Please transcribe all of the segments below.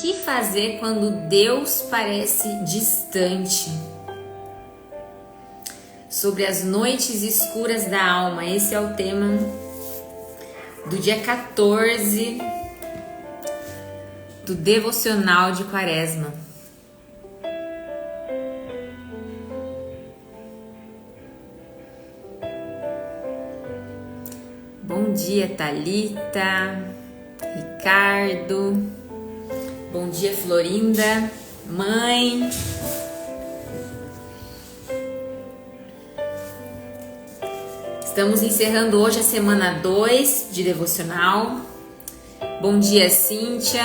O que fazer quando Deus parece distante? Sobre as noites escuras da alma. Esse é o tema do dia 14 do devocional de Quaresma. Bom dia, Thalita, Ricardo. Bom dia, Florinda, mãe. Estamos encerrando hoje a semana 2 de devocional. Bom dia, Cíntia.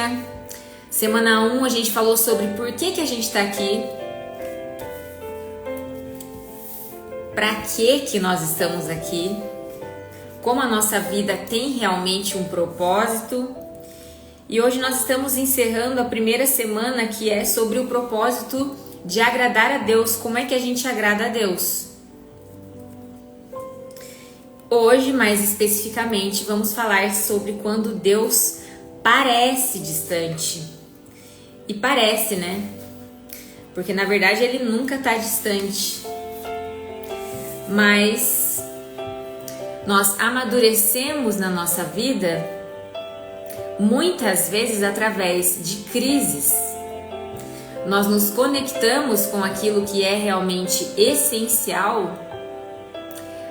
Semana 1 a gente falou sobre por que a gente está aqui. Para que nós estamos aqui. Como a nossa vida tem realmente um propósito. E hoje nós estamos encerrando a primeira semana, que é sobre o propósito de agradar a Deus. Como é que a gente agrada a Deus? Hoje, mais especificamente, vamos falar sobre quando Deus parece distante. E parece, né? Porque na verdade Ele nunca está distante. Mas nós amadurecemos na nossa vida muitas vezes através de crises. Nós nos conectamos com aquilo que é realmente essencial,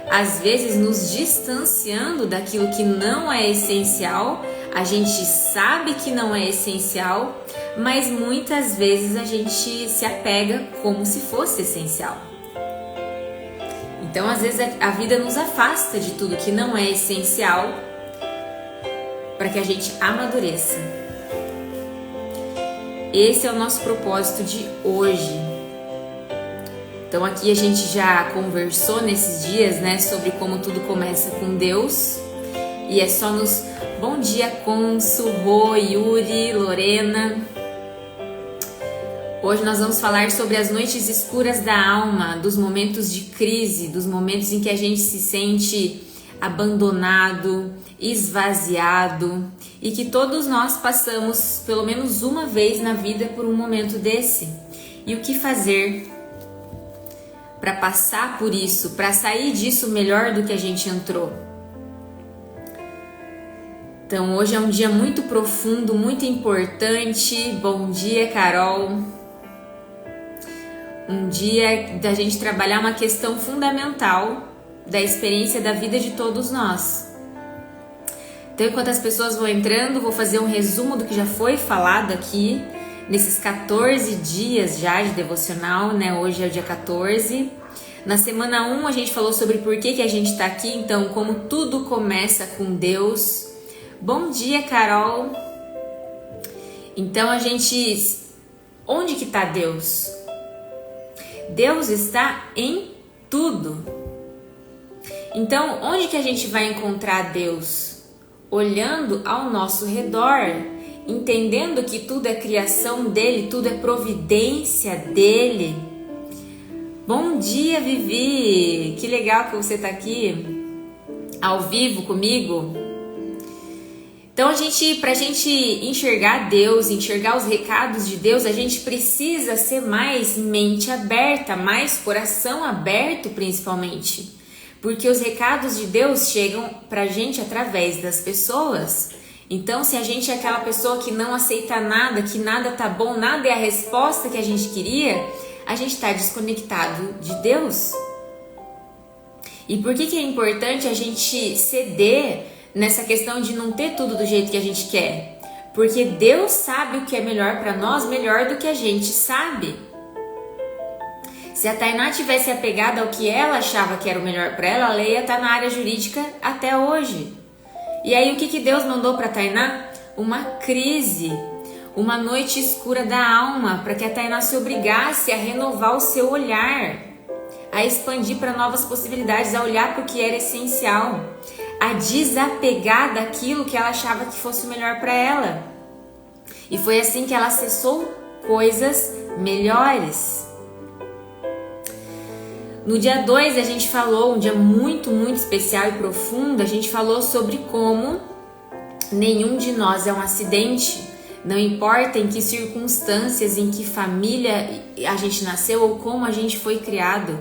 às vezes nos distanciando daquilo que não é essencial. A gente sabe que não é essencial, mas muitas vezes a gente se apega como se fosse essencial. Então, às vezes a vida nos afasta de tudo que não é essencial, para que a gente amadureça. Esse é o nosso propósito de hoje. Então aqui a gente já conversou nesses dias, né, sobre como tudo começa com Deus. E é só nos... Bom dia, Consu, Rô, Yuri, Lorena. Hoje nós vamos falar sobre as noites escuras da alma, dos momentos de crise, dos momentos em que a gente se sente abandonado, esvaziado, e que todos nós passamos pelo menos uma vez na vida por um momento desse. E o que fazer para passar por isso, para sair disso melhor do que a gente entrou? Então hoje é um dia muito profundo, muito importante. Bom dia, Carol. Um dia da gente trabalhar uma questão fundamental da experiência da vida de todos nós. Então, enquanto as pessoas vão entrando, vou fazer um resumo do que já foi falado aqui nesses 14 dias já de devocional, né? Hoje é o dia 14. Na semana 1 a gente falou sobre por que a gente está aqui, então como tudo começa com Deus. Bom dia, Carol. Então a gente... Onde que está Deus? Deus está em tudo. Então, onde que a gente vai encontrar Deus? Olhando ao nosso redor, entendendo que tudo é criação dele, tudo é providência dele. Bom dia, Vivi! Que legal que você está aqui ao vivo comigo. Então, pra gente enxergar Deus, enxergar os recados de Deus, a gente precisa ser mais mente aberta, mais coração aberto, principalmente. Porque os recados de Deus chegam pra gente através das pessoas. Então, se a gente é aquela pessoa que não aceita nada, que nada tá bom, nada é a resposta que a gente queria, a gente tá desconectado de Deus. E por que é importante a gente ceder nessa questão de não ter tudo do jeito que a gente quer? Porque Deus sabe o que é melhor pra nós, melhor do que a gente sabe. Se a Tainá tivesse apegada ao que ela achava que era o melhor para ela, a Leia está na área jurídica até hoje. E aí o que Deus mandou para a Tainá? Uma crise, uma noite escura da alma, para que a Tainá se obrigasse a renovar o seu olhar, a expandir para novas possibilidades, a olhar para o que era essencial, a desapegar daquilo que ela achava que fosse o melhor para ela. E foi assim que ela acessou coisas melhores. No dia 2 a gente falou, um dia muito, muito especial e profundo, a gente falou sobre como nenhum de nós é um acidente, Não importa em que circunstâncias, em que família a gente nasceu ou como a gente foi criado.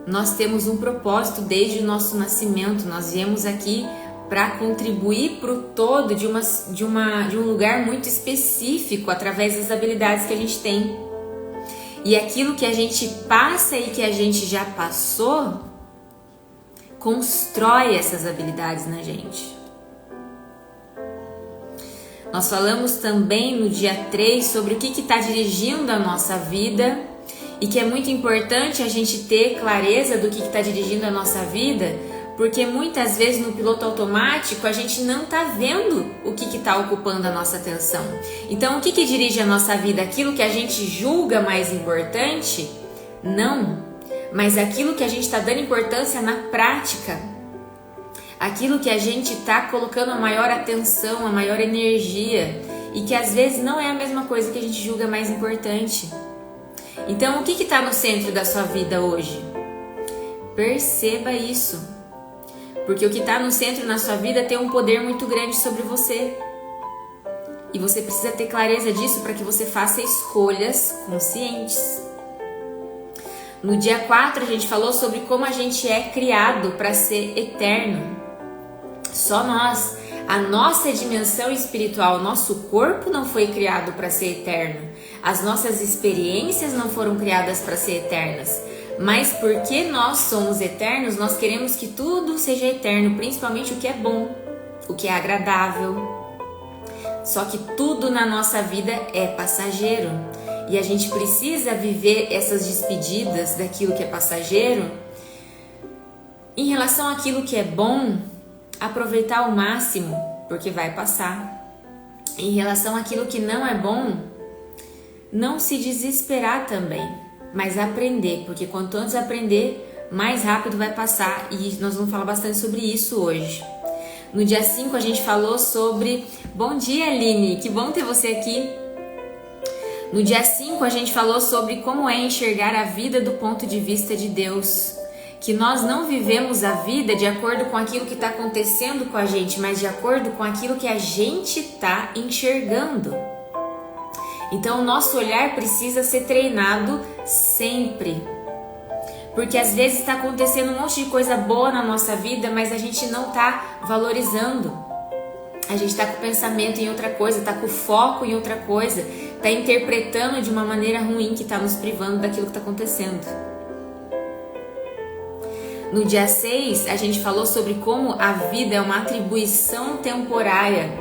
Nós temos um propósito desde o nosso nascimento. Nós viemos aqui para contribuir para o todo de um lugar muito específico através das habilidades que a gente tem. E aquilo que a gente passa e que a gente já passou constrói essas habilidades na gente. Nós falamos também no dia 3 sobre o que está dirigindo a nossa vida e que é muito importante a gente ter clareza do que está dirigindo a nossa vida, porque muitas vezes no piloto automático a gente não está vendo o que está ocupando a nossa atenção. Então, o que dirige a nossa vida? Aquilo que a gente julga mais importante? Não, mas aquilo que a gente está dando importância na prática. Aquilo que a gente está colocando a maior atenção, a maior energia, e que às vezes não é a mesma coisa que a gente julga mais importante. Então, o que está no centro da sua vida hoje? Perceba isso, porque o que está no centro na sua vida tem um poder muito grande sobre você. E você precisa ter clareza disso para que você faça escolhas conscientes. No dia 4 a gente falou sobre como a gente é criado para ser eterno. Só nós, a nossa dimensão espiritual, nosso corpo não foi criado para ser eterno. As nossas experiências não foram criadas para ser eternas. Mas porque nós somos eternos, nós queremos que tudo seja eterno, principalmente o que é bom, o que é agradável. Só que tudo na nossa vida é passageiro. E a gente precisa viver essas despedidas daquilo que é passageiro. Em relação àquilo que é bom, aproveitar ao máximo, porque vai passar. Em relação àquilo que não é bom, não se desesperar também, mas aprender, porque quanto antes aprender, mais rápido vai passar, e nós vamos falar bastante sobre isso hoje. No dia 5 a gente falou sobre... Bom dia, Aline, que bom ter você aqui. No dia 5 a gente falou sobre como é enxergar a vida do ponto de vista de Deus. Que nós não vivemos a vida de acordo com aquilo que está acontecendo com a gente, mas de acordo com aquilo que a gente está enxergando. Então o nosso olhar precisa ser treinado sempre. Porque às vezes está acontecendo um monte de coisa boa na nossa vida, mas a gente não está valorizando. A gente está com o pensamento em outra coisa, está com o foco em outra coisa, está interpretando de uma maneira ruim que está nos privando daquilo que está acontecendo. No dia 6, a gente falou sobre como a vida é uma atribuição temporária.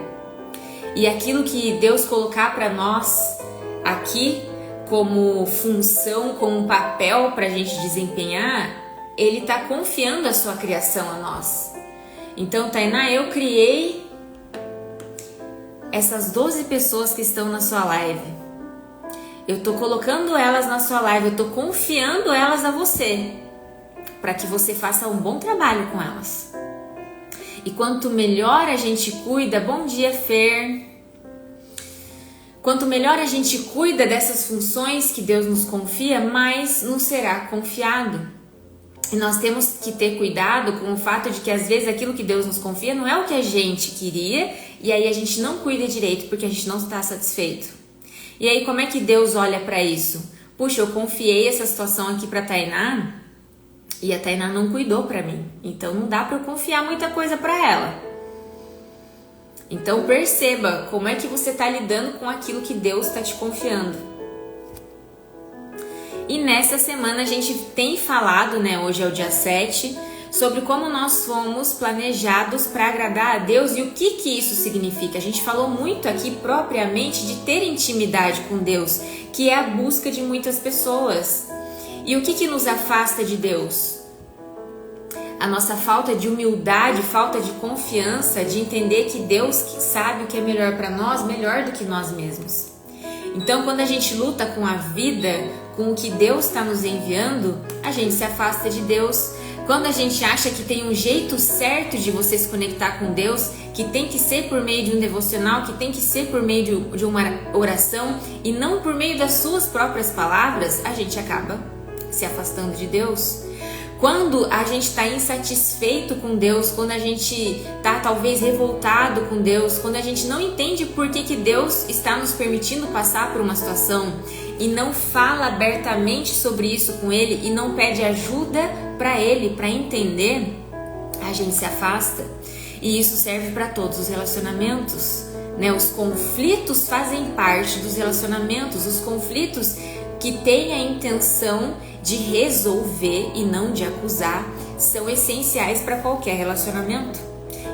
E aquilo que Deus colocar para nós aqui como função, como papel para a gente desempenhar, Ele está confiando a sua criação a nós. Então, Tainá, eu criei essas 12 pessoas que estão na sua live. Eu estou colocando elas na sua live, eu estou confiando elas a você, para que você faça um bom trabalho com elas. E quanto melhor a gente cuida, bom dia, Fer. Quanto melhor a gente cuida dessas funções que Deus nos confia, mais nos será confiado. E nós temos que ter cuidado com o fato de que às vezes aquilo que Deus nos confia não é o que a gente queria, e aí a gente não cuida direito porque a gente não está satisfeito. E aí como é que Deus olha para isso? Puxa, eu confiei essa situação aqui para Tainá, e a Tainá não cuidou para mim, então não dá para eu confiar muita coisa para ela. Então perceba como é que você está lidando com aquilo que Deus está te confiando. E nessa semana a gente tem falado, hoje é o dia 7, sobre como nós fomos planejados para agradar a Deus e o que isso significa. A gente falou muito aqui propriamente de ter intimidade com Deus, que é a busca de muitas pessoas. E o que nos afasta de Deus? A nossa falta de humildade, falta de confiança, de entender que Deus sabe o que é melhor para nós, melhor do que nós mesmos. Então, quando a gente luta com a vida, com o que Deus está nos enviando, a gente se afasta de Deus. Quando a gente acha que tem um jeito certo de você se conectar com Deus, que tem que ser por meio de um devocional, que tem que ser por meio de uma oração e não por meio das suas próprias palavras, a gente acaba se afastando de Deus. Quando a gente está insatisfeito com Deus, quando a gente está talvez revoltado com Deus, quando a gente não entende por que Deus está nos permitindo passar por uma situação e não fala abertamente sobre isso com Ele e não pede ajuda para Ele, para entender, a gente se afasta. E isso serve para todos os relacionamentos, né? Os conflitos fazem parte dos relacionamentos, os conflitos que têm a intenção de resolver e não de acusar são essenciais para qualquer relacionamento,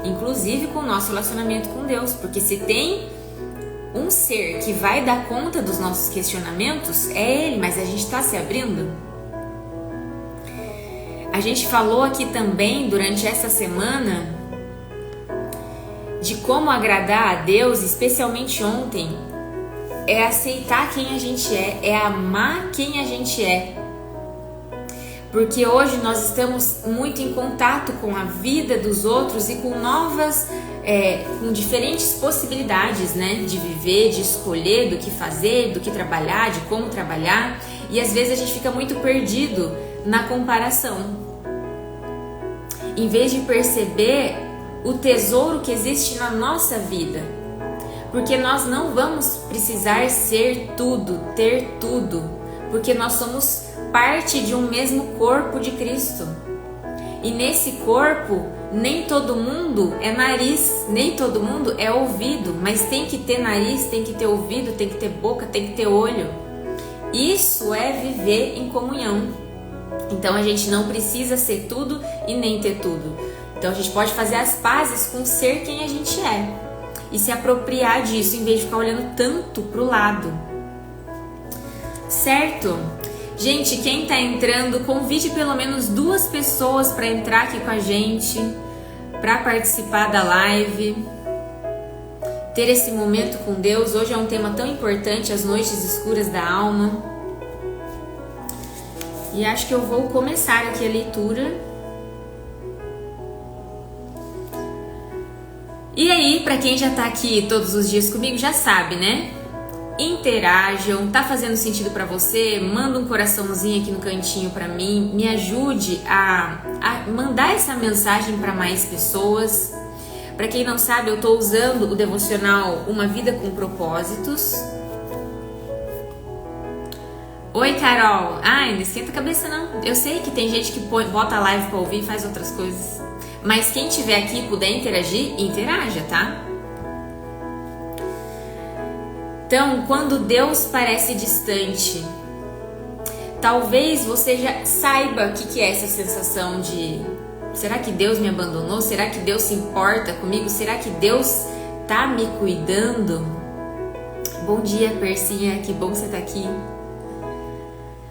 inclusive com o nosso relacionamento com Deus, porque se tem um ser que vai dar conta dos nossos questionamentos, é Ele, mas a gente está se abrindo. A gente falou aqui também durante essa semana de como agradar a Deus, especialmente ontem, é aceitar quem a gente é amar quem a gente é. Porque hoje nós estamos muito em contato com a vida dos outros e com com diferentes possibilidades, né? De viver, de escolher, do que fazer, do que trabalhar, de como trabalhar. E às vezes a gente fica muito perdido na comparação. Em vez de perceber o tesouro que existe na nossa vida. Porque nós não vamos precisar ser tudo, ter tudo. Porque nós somos parte de um mesmo corpo de Cristo. E nesse corpo, nem todo mundo é nariz, nem todo mundo é ouvido, mas tem que ter nariz, tem que ter ouvido, tem que ter boca, tem que ter olho. Isso é viver em comunhão. Então a gente não precisa ser tudo e nem ter tudo. Então a gente pode fazer as pazes com ser quem a gente é e se apropriar disso em vez de ficar olhando tanto pro lado. Certo? Gente, quem tá entrando, convide pelo menos 2 pessoas para entrar aqui com a gente, para participar da live, ter esse momento com Deus. Hoje é um tema tão importante, as noites escuras da alma. E acho que eu vou começar aqui a leitura. E aí, para quem já tá aqui todos os dias comigo, já sabe, né? Interajam, tá fazendo sentido para você? Manda um coraçãozinho aqui no cantinho para mim, me ajude a mandar essa mensagem para mais pessoas. Para quem não sabe, eu tô usando o devocional Uma Vida com Propósitos. Oi, Carol. Ai, não esquenta a cabeça não. Eu sei que tem gente que bota a live para ouvir e faz outras coisas. Mas quem tiver aqui e puder interagir, interaja, tá? Então, quando Deus parece distante, talvez você já saiba o que é essa sensação de: será que Deus me abandonou? Será que Deus se importa comigo? Será que Deus tá me cuidando? Bom dia, Percinha, que bom que você tá aqui.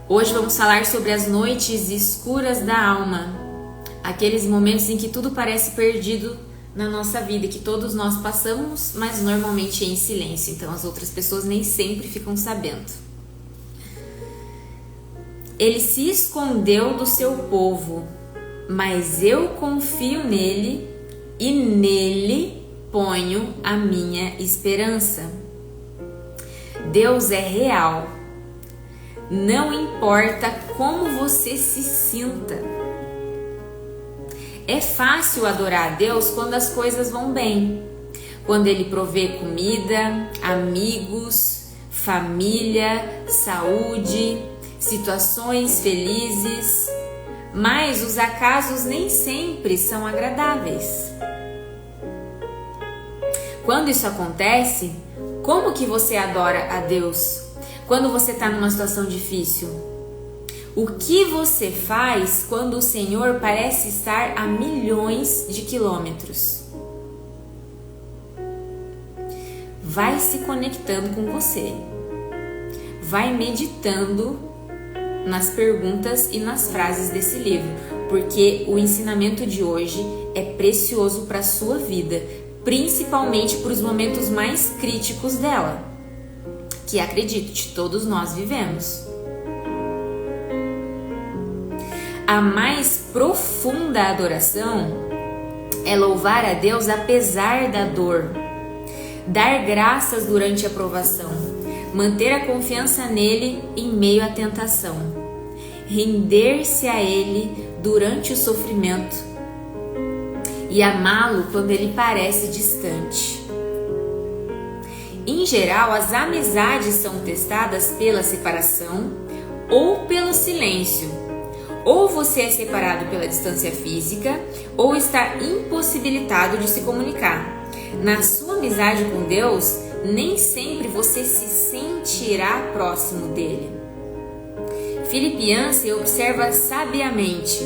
Hoje vamos falar sobre as noites escuras da alma, aqueles momentos em que tudo parece perdido na nossa vida, que todos nós passamos, mas normalmente em silêncio, então as outras pessoas nem sempre ficam sabendo. Ele se escondeu do seu povo, mas eu confio nele e nele ponho a minha esperança. Deus é real, não importa como você se sinta. É fácil adorar a Deus quando as coisas vão bem, quando Ele provê comida, amigos, família, saúde, situações felizes, mas os acasos nem sempre são agradáveis. Quando isso acontece, como que você adora a Deus? Quando você está numa situação difícil? O que você faz quando o Senhor parece estar a milhões de quilômetros? Vai se conectando com você. Vai meditando nas perguntas e nas frases desse livro, porque o ensinamento de hoje é precioso para a sua vida, principalmente para os momentos mais críticos dela, que acredite, todos nós vivemos. A mais profunda adoração é louvar a Deus apesar da dor, dar graças durante a provação, manter a confiança nele em meio à tentação, render-se a ele durante o sofrimento e amá-lo quando ele parece distante. Em geral, as amizades são testadas pela separação ou pelo silêncio. Ou você é separado pela distância física ou está impossibilitado de se comunicar. Na sua amizade com Deus, nem sempre você se sentirá próximo dele. Philip Yancey observa sabiamente: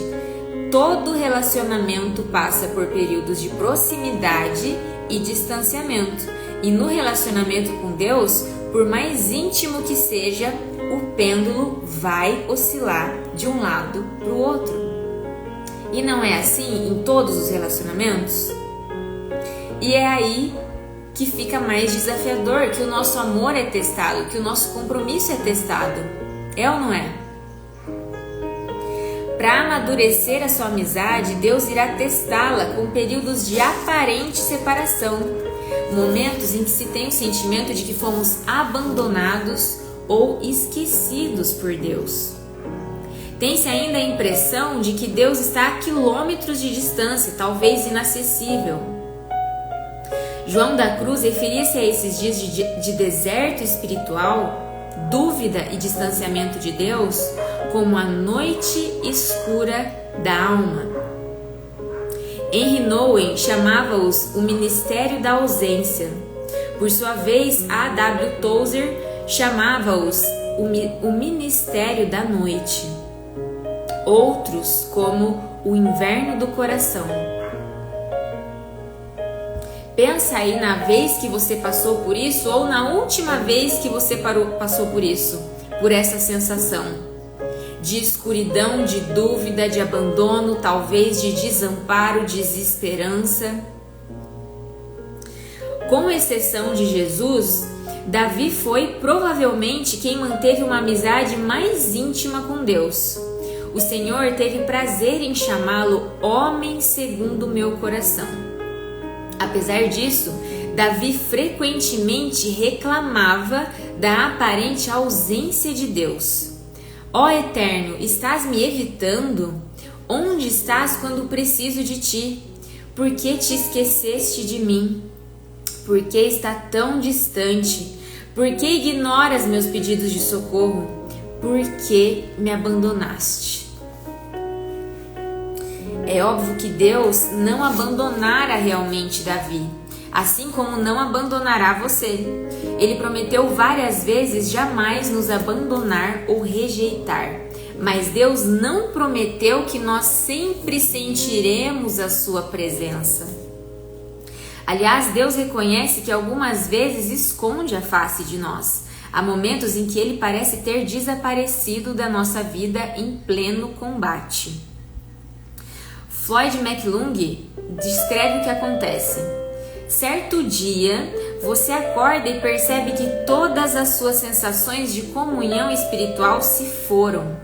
todo relacionamento passa por períodos de proximidade e distanciamento, e no relacionamento com Deus, por mais íntimo que seja, o pêndulo vai oscilar de um lado para o outro. E não é assim em todos os relacionamentos? E é aí que fica mais desafiador, que o nosso amor é testado, que o nosso compromisso é testado. É ou não é? Para amadurecer a sua amizade, Deus irá testá-la com períodos de aparente separação, momentos em que se tem o sentimento de que fomos abandonados ou esquecidos por Deus. Tem-se ainda a impressão de que Deus está a quilômetros de distância, talvez inacessível. João da Cruz referia-se a esses dias de deserto espiritual, dúvida e distanciamento de Deus, como a noite escura da alma. Henry Nouwen chamava-os o ministério da ausência. Por sua vez, A. W. Tozer chamava-os o ministério da noite. Outros, como o inverno do coração. Pensa aí na vez que você passou por isso ou na última vez que você passou por isso, por essa sensação de escuridão, de dúvida, de abandono, talvez de desamparo, desesperança. Com exceção de Jesus, Davi foi provavelmente quem manteve uma amizade mais íntima com Deus. O Senhor teve prazer em chamá-lo homem segundo o meu coração. Apesar disso, Davi frequentemente reclamava da aparente ausência de Deus. Ó Eterno, estás me evitando? Onde estás quando preciso de ti? Por que te esqueceste de mim? Por que está tão distante? Por que ignoras meus pedidos de socorro? Por que me abandonaste? É óbvio que Deus não abandonara realmente Davi, assim como não abandonará você. Ele prometeu várias vezes jamais nos abandonar ou rejeitar, mas Deus não prometeu que nós sempre sentiremos a sua presença. Aliás, Deus reconhece que algumas vezes esconde a face de nós. Há momentos em que ele parece ter desaparecido da nossa vida em pleno combate. Floyd McClung descreve o que acontece. Certo dia, você acorda e percebe que todas as suas sensações de comunhão espiritual se foram.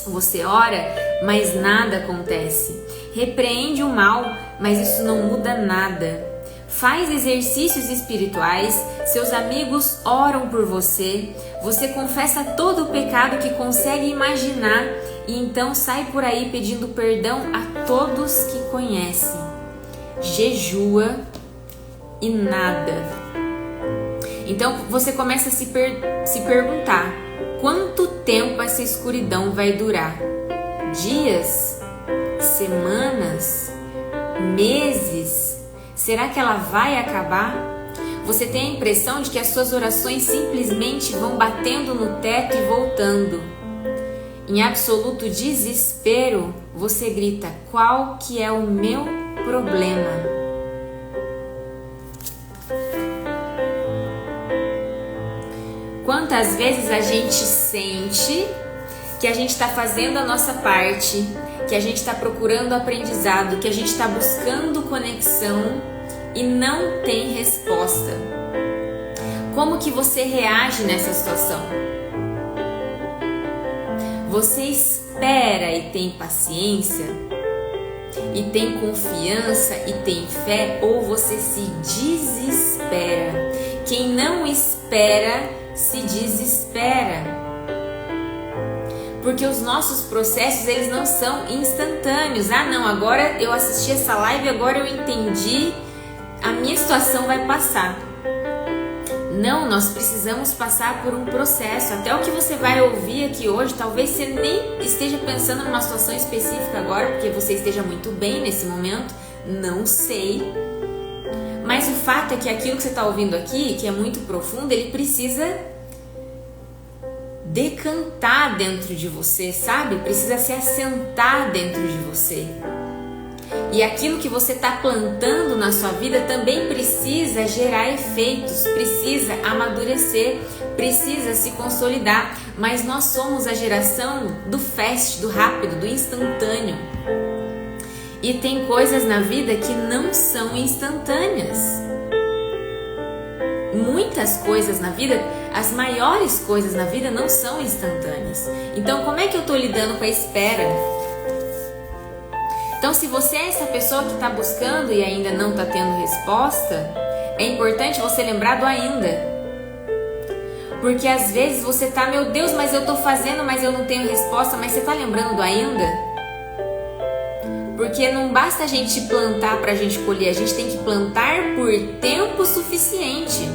Você ora, mas nada acontece. Repreende o mal, mas isso não muda nada. Faz exercícios espirituais, seus amigos oram por você, você confessa todo o pecado que consegue imaginar e então sai por aí pedindo perdão a todos que conhece. Jejua e nada. Então você começa a se perguntar: quanto tempo essa escuridão vai durar? Dias? Semanas? Meses? Será que ela vai acabar? Você tem a impressão de que as suas orações simplesmente vão batendo no teto e voltando. Em absoluto desespero, você grita: qual que é o meu problema? Quantas vezes a gente sente que a gente está fazendo a nossa parte, que a gente está procurando aprendizado, que a gente está buscando conexão e não tem resposta? Como que você reage nessa situação? Você espera e tem paciência? E tem confiança e tem fé? Ou você se desespera? Quem não espera se desespera. Porque os nossos processos, eles não são instantâneos. Ah, não, agora eu assisti essa live, agora eu entendi, a minha situação vai passar. Não, nós precisamos passar por um processo. Até o que você vai ouvir aqui hoje, talvez você nem esteja pensando numa situação específica agora, porque você esteja muito bem nesse momento, não sei. Mas o fato é que aquilo que você está ouvindo aqui, que é muito profundo, ele precisa decantar dentro de você, sabe? Precisa se assentar dentro de você. E aquilo que você está plantando na sua vida também precisa gerar efeitos, precisa amadurecer, precisa se consolidar. Mas nós somos a geração do fast, do rápido, do instantâneo. E tem coisas na vida que não são instantâneas. Muitas coisas na vida, as maiores coisas na vida não são instantâneas. Então, como é que eu estou lidando com a espera? Então, se você é essa pessoa que está buscando e ainda não está tendo resposta, é importante você lembrar do ainda. Porque às vezes você está, meu Deus, mas eu estou fazendo, mas eu não tenho resposta, mas você está lembrando do ainda? Porque não basta a gente plantar para a gente colher, a gente tem que plantar por tempo suficiente.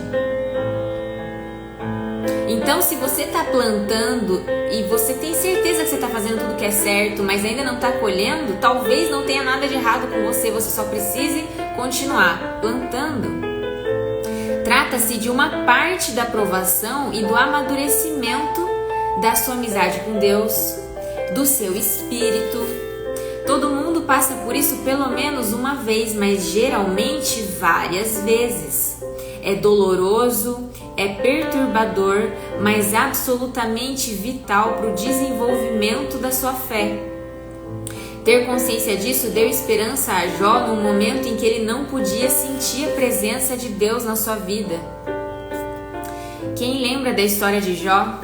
Então, se você está plantando e você tem certeza que você está fazendo tudo que é certo, mas ainda não está colhendo, talvez não tenha nada de errado com você, você só precise continuar plantando. Trata-se de uma parte da provação e do amadurecimento da sua amizade com Deus, do seu espírito. Todo mundo passa por isso pelo menos uma vez, mas geralmente várias vezes. É doloroso, é perturbador, mas absolutamente vital para o desenvolvimento da sua fé. Ter consciência disso deu esperança a Jó no momento em que ele não podia sentir a presença de Deus na sua vida. Quem lembra da história de Jó?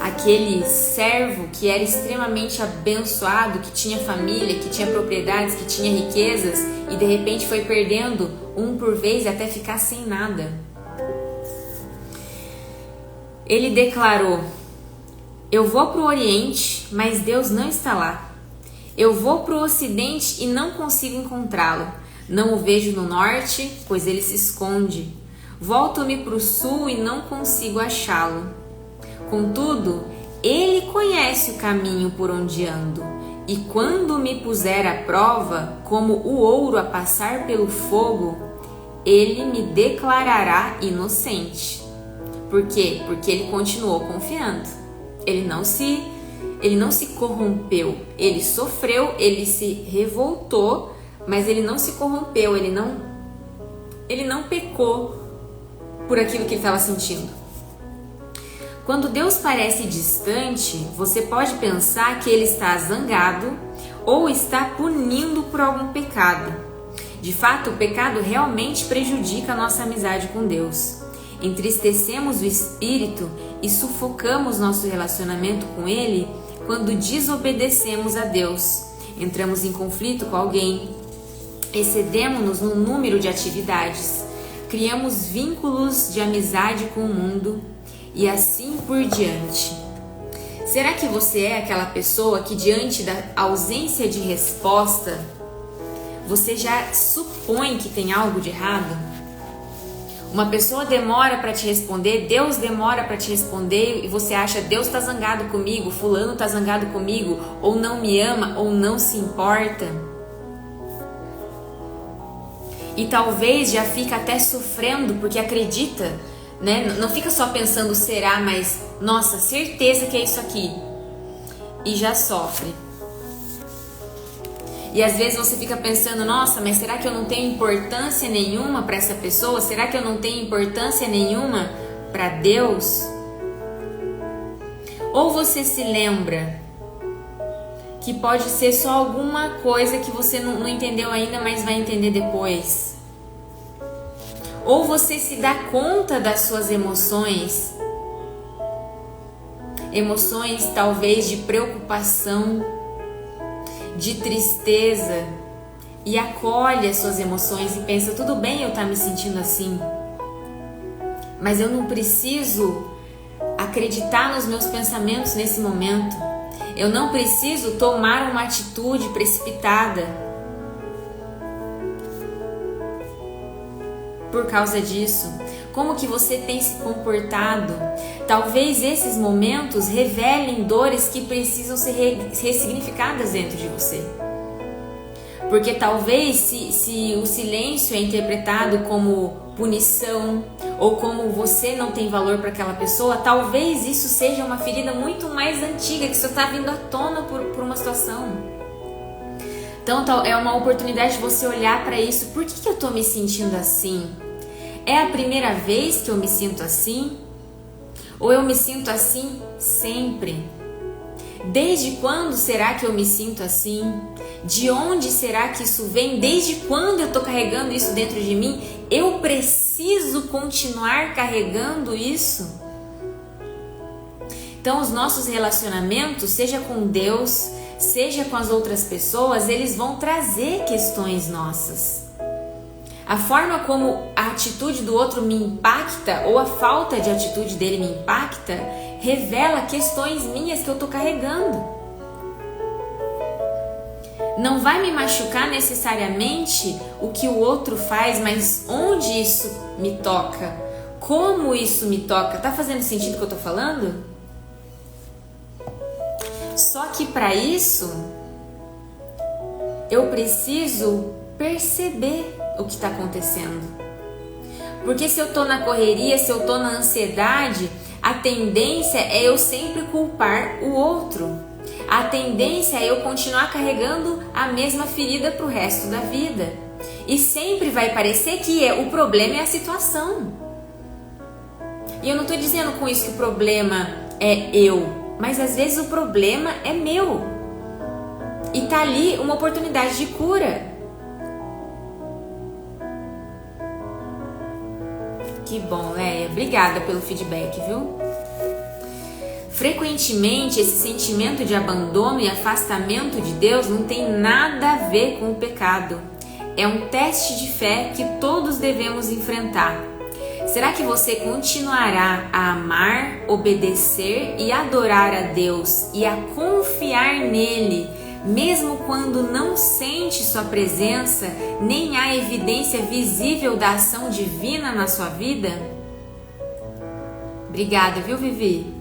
Aquele servo que era extremamente abençoado, que tinha família, que tinha propriedades, que tinha riquezas e de repente foi perdendo um por vez até ficar sem nada. Ele declarou: eu vou para o Oriente, mas Deus não está lá. Eu vou para o Ocidente e não consigo encontrá-lo. Não o vejo no Norte, pois ele se esconde. Volto-me para o Sul e não consigo achá-lo. Contudo, ele conhece o caminho por onde ando, e quando me puser à prova, como o ouro a passar pelo fogo, ele me declarará inocente. Por quê? Porque ele continuou confiando. Ele não se corrompeu. Ele sofreu, ele se revoltou, mas ele não se corrompeu, ele não pecou por aquilo que ele estava sentindo. Quando Deus parece distante, você pode pensar que Ele está zangado ou está punindo por algum pecado. De fato, o pecado realmente prejudica a nossa amizade com Deus. Entristecemos o espírito e sufocamos nosso relacionamento com Ele quando desobedecemos a Deus. Entramos em conflito com alguém, excedemos-nos no número de atividades, criamos vínculos de amizade com o mundo, e assim por diante. Será que você é aquela pessoa que diante da ausência de resposta, você já supõe que tem algo de errado? Uma pessoa demora para te responder, Deus demora para te responder e você acha, Deus está zangado comigo, fulano está zangado comigo, ou não me ama, ou não se importa. E talvez já fica até sofrendo porque acredita, né? Não fica só pensando será, mas nossa, certeza que é isso aqui. E já sofre. E às vezes você fica pensando, nossa, mas será que eu não tenho importância nenhuma para essa pessoa? Será que eu não tenho importância nenhuma para Deus? Ou você se lembra que pode ser só alguma coisa que você não entendeu ainda, mas vai entender depois? Ou você se dá conta das suas emoções talvez de preocupação, de tristeza, e acolhe as suas emoções e pensa, tudo bem eu estar me sentindo assim, mas eu não preciso acreditar nos meus pensamentos nesse momento. Eu não preciso tomar uma atitude precipitada por causa disso. Como que você tem se comportado? Talvez esses momentos revelem dores que precisam ser ressignificadas dentro de você. Porque talvez se o silêncio é interpretado como punição ou como você não tem valor para aquela pessoa, talvez isso seja uma ferida muito mais antiga que só está vindo à tona por uma situação. Então é uma oportunidade de você olhar para isso. Por que eu estou me sentindo assim? É a primeira vez que eu me sinto assim? Ou eu me sinto assim sempre? Desde quando será que eu me sinto assim? De onde será que isso vem? Desde quando eu estou carregando isso dentro de mim? Eu preciso continuar carregando isso? Então, os nossos relacionamentos, seja com Deus, seja com as outras pessoas, eles vão trazer questões nossas. A forma como a atitude do outro me impacta ou a falta de atitude dele me impacta revela questões minhas que eu estou carregando. Não vai me machucar necessariamente o que o outro faz, mas onde isso me toca? Como isso me toca? Tá fazendo sentido o que eu tô falando? Só que para isso eu preciso perceber o que está acontecendo. Porque se eu tô na correria, se eu tô na ansiedade, a tendência é eu sempre culpar o outro. A tendência é eu continuar carregando a mesma ferida pro resto da vida. E sempre vai parecer que o problema é a situação. E eu não tô dizendo com isso que o problema é eu, mas às vezes o problema é meu. E tá ali uma oportunidade de cura. Que bom, Leia. Obrigada pelo feedback, viu? Frequentemente, esse sentimento de abandono e afastamento de Deus não tem nada a ver com o pecado. É um teste de fé que todos devemos enfrentar. Será que você continuará a amar, obedecer e adorar a Deus e a confiar nele, mesmo quando não sente sua presença, nem há evidência visível da ação divina na sua vida? Obrigada, viu, Vivi?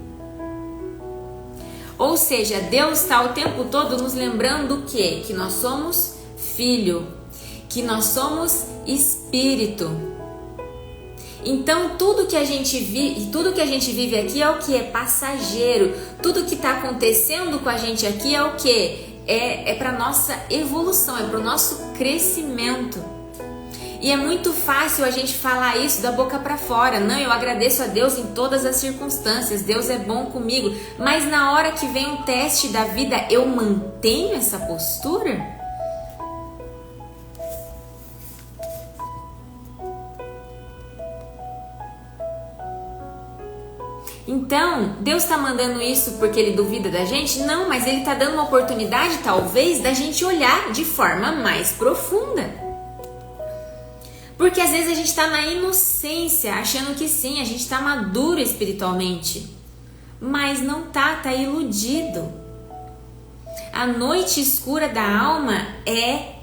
Ou seja, Deus está o tempo todo nos lembrando o quê? Que nós somos filho, que nós somos espírito. Então tudo que a gente vive aqui é o que? É passageiro. Tudo que está acontecendo com a gente aqui é o que? É para nossa evolução, é para o nosso crescimento. E é muito fácil a gente falar isso da boca para fora. Não, eu agradeço a Deus em todas as circunstâncias. Deus é bom comigo. Mas na hora que vem um teste da vida, eu mantenho essa postura? Então, Deus está mandando isso porque Ele duvida da gente? Não, mas Ele está dando uma oportunidade, talvez, da gente olhar de forma mais profunda. Porque às vezes a gente está na inocência, achando que sim, a gente está maduro espiritualmente. Mas não tá iludido. A noite escura da alma é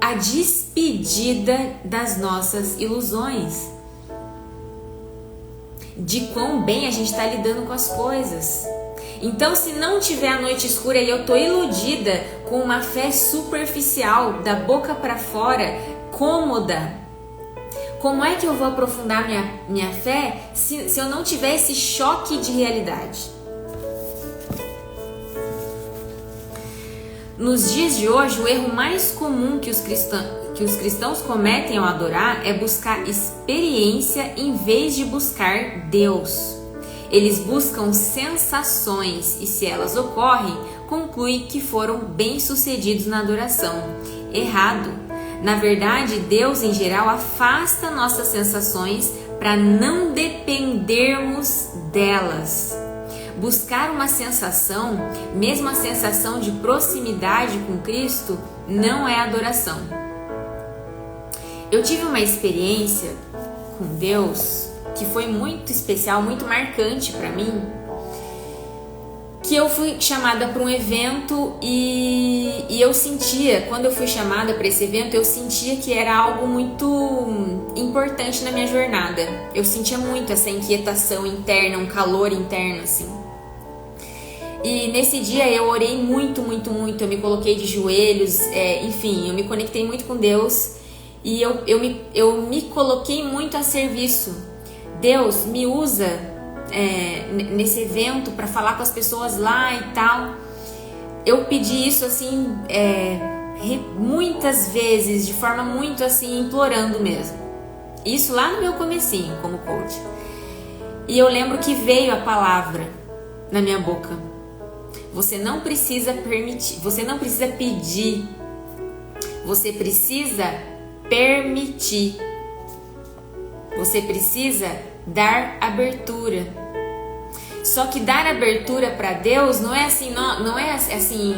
a despedida das nossas ilusões. De quão bem a gente está lidando com as coisas. Então, se não tiver a noite escura e eu tô iludida com uma fé superficial, da boca para fora, cômoda, como é que eu vou aprofundar minha fé se eu não tiver esse choque de realidade? Nos dias de hoje, o erro mais comum que os cristãos cometem ao adorar é buscar experiência em vez de buscar Deus. Eles buscam sensações e, se elas ocorrem, concluem que foram bem-sucedidos na adoração. Errado. Na verdade, Deus, em geral, afasta nossas sensações para não dependermos delas. Buscar uma sensação, mesmo a sensação de proximidade com Cristo, não é adoração. Eu tive uma experiência com Deus que foi muito especial, muito marcante para mim. que eu fui chamada para um evento e eu sentia, quando eu fui chamada para esse evento, eu sentia que era algo muito importante na minha jornada. Eu sentia muito essa inquietação interna, um calor interno, assim. E nesse dia eu orei muito, eu me coloquei de joelhos, enfim, eu me conectei muito com Deus e eu me coloquei muito a serviço. Deus, me usa nesse evento para falar com as pessoas lá e tal. Eu pedi isso assim muitas vezes, de forma muito assim, implorando mesmo. Isso lá no meu comecinho como coach. E eu lembro que veio a palavra na minha boca: você não precisa permitir, você não precisa pedir, você precisa permitir. Você precisa dar abertura. Só que dar abertura para Deus não é assim, não é assim,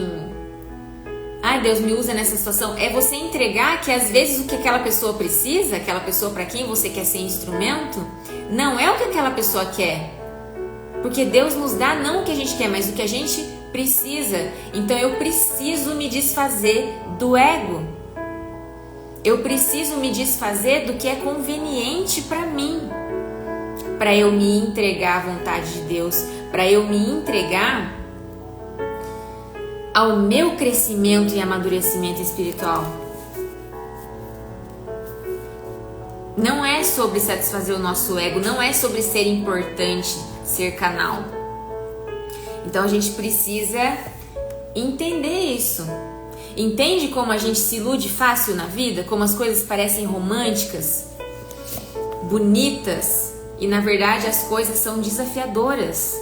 ai, Deus me usa nessa situação. É você entregar que às vezes o que aquela pessoa precisa, aquela pessoa para quem você quer ser instrumento, não é o que aquela pessoa quer. Porque Deus nos dá não o que a gente quer, mas o que a gente precisa. Então eu preciso me desfazer do ego. Eu preciso me desfazer do que é conveniente para mim, para eu me entregar à vontade de Deus, para eu me entregar ao meu crescimento e amadurecimento espiritual. Não é sobre satisfazer o nosso ego, não é sobre ser importante, ser canal. Então a gente precisa entender isso. Entende como a gente se ilude fácil na vida? Como as coisas parecem românticas, bonitas, e na verdade as coisas são desafiadoras.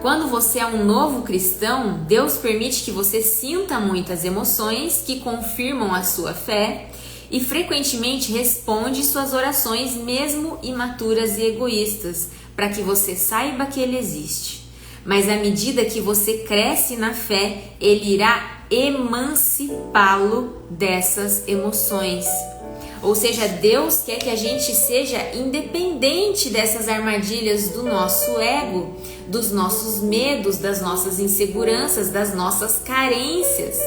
Quando você é um novo cristão, Deus permite que você sinta muitas emoções que confirmam a sua fé e frequentemente responde suas orações, mesmo imaturas e egoístas, para que você saiba que Ele existe. Mas à medida que você cresce na fé, Ele irá emancipá-lo dessas emoções. Ou seja, Deus quer que a gente seja independente dessas armadilhas do nosso ego, dos nossos medos, das nossas inseguranças, das nossas carências.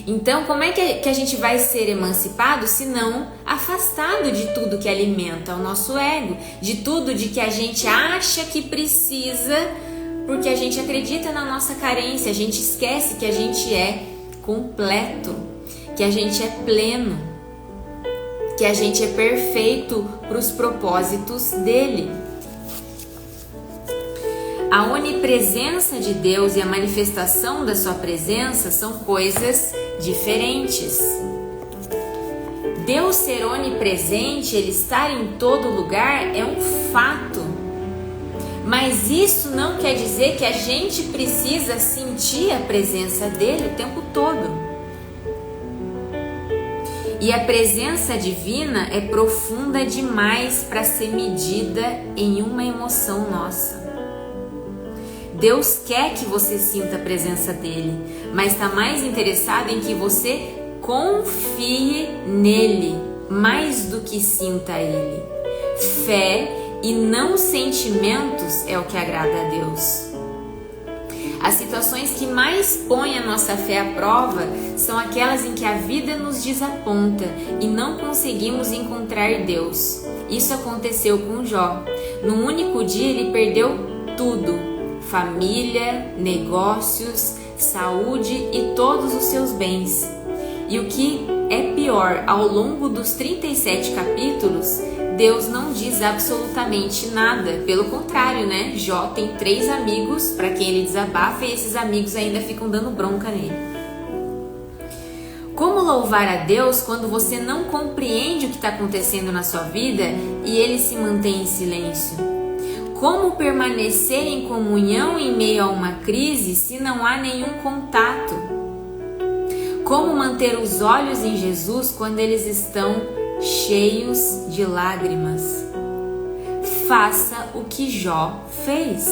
Então, como é que a gente vai ser emancipado se não afastado de tudo que alimenta o nosso ego, de tudo de que a gente acha que precisa, porque a gente acredita na nossa carência, a gente esquece que a gente é completo, que a gente é pleno, que a gente é perfeito para os propósitos dele. A onipresença de Deus e a manifestação da sua presença são coisas diferentes. Deus ser onipresente, Ele estar em todo lugar, é um fato. Mas isso não quer dizer que a gente precisa sentir a presença dele o tempo todo. E a presença divina é profunda demais para ser medida em uma emoção nossa. Deus quer que você sinta a presença dele, mas está mais interessado em que você confie nele, mais do que sinta ele. Fé e não sentimentos é o que agrada a Deus. As situações que mais põem a nossa fé à prova são aquelas em que a vida nos desaponta e não conseguimos encontrar Deus. Isso aconteceu com Jó. Num único dia ele perdeu tudo: família, negócios, saúde e todos os seus bens. E o que é pior, ao longo dos 37 capítulos, Deus não diz absolutamente nada. Pelo contrário, né? Jó tem 3 amigos para quem ele desabafa e esses amigos ainda ficam dando bronca nele. Como louvar a Deus quando você não compreende o que está acontecendo na sua vida e ele se mantém em silêncio? Como permanecer em comunhão em meio a uma crise se não há nenhum contato? Como manter os olhos em Jesus quando eles estão cheios de lágrimas? Faça o que Jó fez.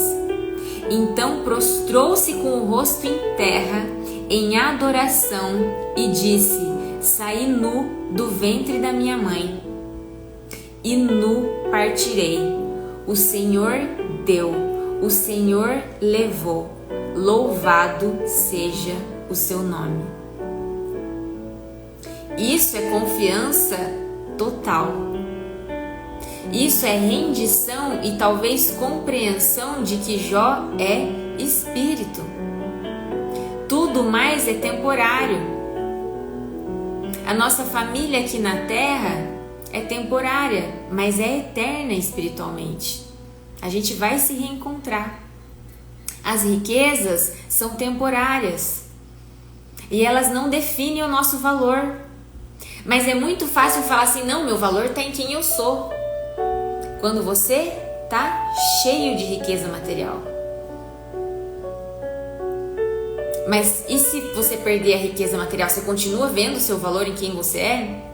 Então prostrou-se com o rosto em terra, em adoração, e disse: saí nu do ventre da minha mãe, e nu partirei. O Senhor deu, o Senhor levou, louvado seja o seu nome. Isso é confiança total. Isso é rendição e talvez compreensão de que Jó é espírito. Tudo mais é temporário. A nossa família aqui na terra é temporária, mas é eterna espiritualmente. A gente vai se reencontrar. As riquezas são temporárias e elas não definem o nosso valor. Mas é muito fácil falar assim, não, meu valor está em quem eu sou. Quando você está cheio de riqueza material. Mas e se você perder a riqueza material, você continua vendo o seu valor em quem você é?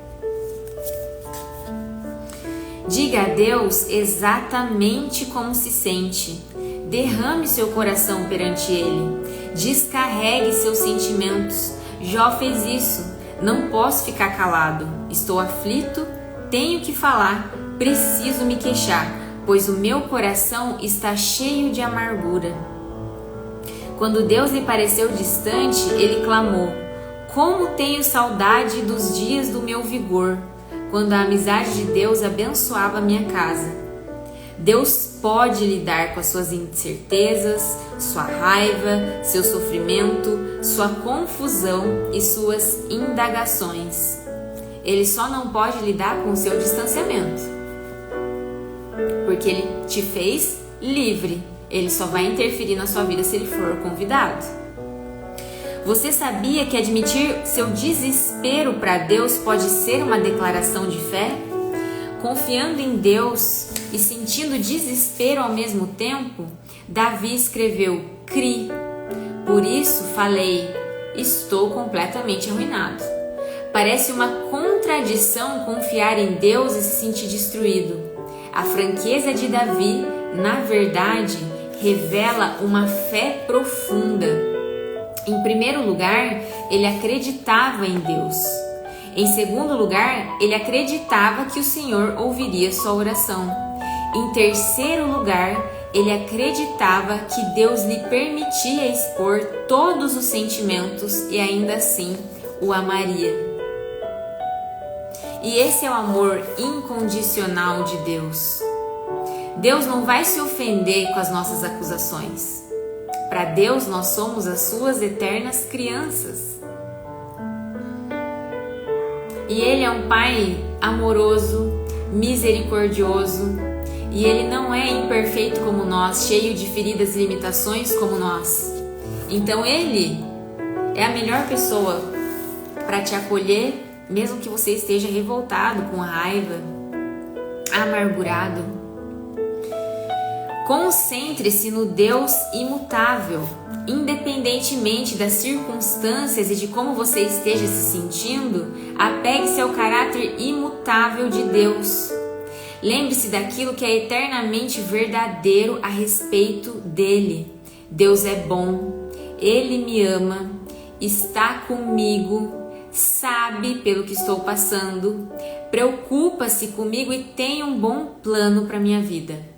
Diga a Deus exatamente como se sente. Derrame seu coração perante Ele. Descarregue seus sentimentos. Jó fez isso. Não posso ficar calado. Estou aflito, tenho que falar, preciso me queixar, pois o meu coração está cheio de amargura. Quando Deus lhe pareceu distante, ele clamou: como tenho saudade dos dias do meu vigor, quando a amizade de Deus abençoava minha casa. Deus pode lidar com as suas incertezas, sua raiva, seu sofrimento, sua confusão e suas indagações. Ele só não pode lidar com o seu distanciamento, porque ele te fez livre. Ele só vai interferir na sua vida se ele for convidado. Você sabia que admitir seu desespero para Deus pode ser uma declaração de fé? Confiando em Deus e sentindo desespero ao mesmo tempo, Davi escreveu: "Cri, por isso falei, estou completamente arruinado." Parece uma contradição confiar em Deus e se sentir destruído. A franqueza de Davi, na verdade, revela uma fé profunda. Em primeiro lugar, ele acreditava em Deus. Em segundo lugar, ele acreditava que o Senhor ouviria sua oração. Em terceiro lugar, ele acreditava que Deus lhe permitia expor todos os sentimentos e ainda assim o amaria. E esse é o amor incondicional de Deus. Deus não vai se ofender com as nossas acusações. Para Deus, nós somos as suas eternas crianças. E Ele é um Pai amoroso, misericordioso, e Ele não é imperfeito como nós, cheio de feridas e limitações como nós. Então Ele é a melhor pessoa para te acolher, mesmo que você esteja revoltado, com raiva, amargurado. Concentre-se no Deus imutável, independentemente das circunstâncias e de como você esteja se sentindo. Apegue-se ao caráter imutável de Deus. Lembre-se daquilo que é eternamente verdadeiro a respeito dele. Deus é bom, Ele me ama, está comigo, sabe pelo que estou passando, preocupa-se comigo e tem um bom plano para minha vida.